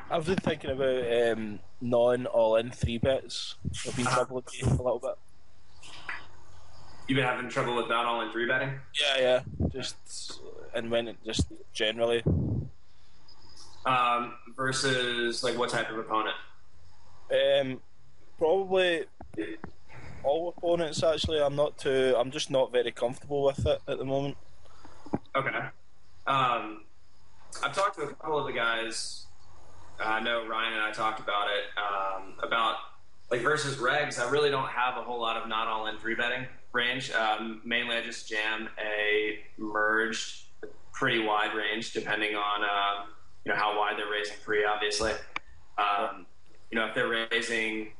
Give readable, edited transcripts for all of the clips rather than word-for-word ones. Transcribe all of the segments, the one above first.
I've been thinking about non-all-in three bets. I've been troubling me a little bit. You've been having trouble with not all in three betting? Yeah, yeah. Just and when it just generally. Versus like what type of opponent? Um, Probably all opponents. Actually, I'm not too. I'm just not very comfortable with it at the moment. Okay. Um, I've talked to a couple of the guys. I know Ryan and I talked about it. About like versus regs, I really don't have a whole lot of not all in three betting range. Mainly, I just jam a merged, pretty wide range depending on how wide they're raising free. Obviously, if they're raising,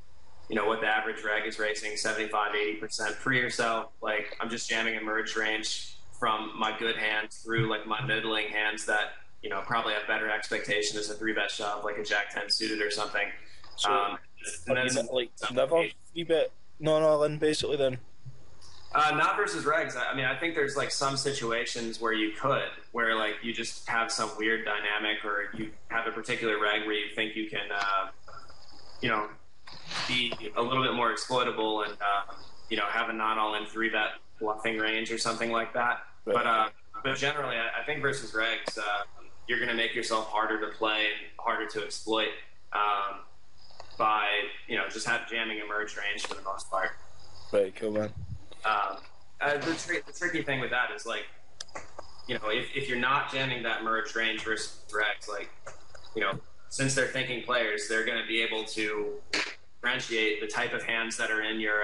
what the average reg is raising 75-80% free or so. Like I'm just jamming a merged range from my good hands through like my middling hands that probably have better expectation as a three bet shove, like a Jack 10 suited or something. So, And have then you some, never three bet non-all-in basically then? not versus regs. I mean, I think there's like some situations where you could, where like you just have some weird dynamic, or you have a particular reg where you think you can, be a little bit more exploitable and, have a not all in three bet bluffing range or something like that. Right. But generally, I think versus regs, you're going to make yourself harder to play and harder to exploit by just jamming a merge range for the most part. Right, cool, man. The tricky thing with that is like, if you're not jamming that merge range versus regs, like, since they're thinking players, they're going to be able to differentiate the type of hands that are in your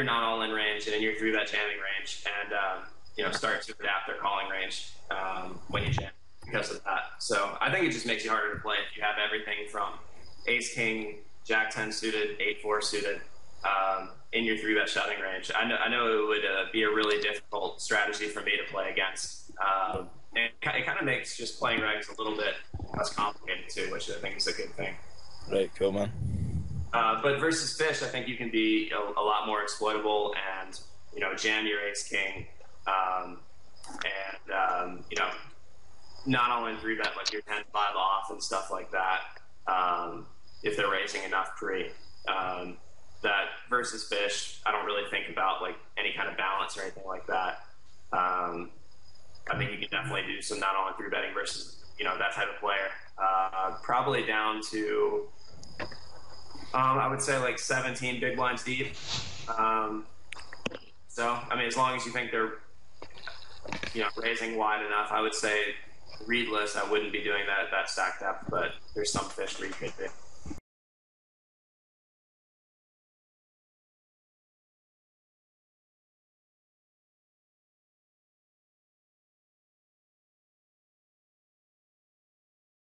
not all in range and in your three bet jamming range, and start to adapt their calling range when you jam because of that. So I think it just makes you harder to play if you have everything from ace king, Jack 10 suited, 8-4 suited in your three bet shutting range. I know it would be a really difficult strategy for me to play against. And it kind of makes just playing regs a little bit less complicated too, which I think is a good thing. Right, cool, man. But versus fish, I think you can be a lot more exploitable and jam your ace king, not all in three bet like your 10-5 off and stuff like that. If they're raising enough pre, that versus fish, I don't really think about like any kind of balance or anything like that. I think you can definitely do some not all in three betting versus that type of player. Probably down to I would say like 17 big blinds deep. So I mean, as long as you think they're raising wide enough, I would say readless. I wouldn't be doing that stack depth, but there's some fish where you could be.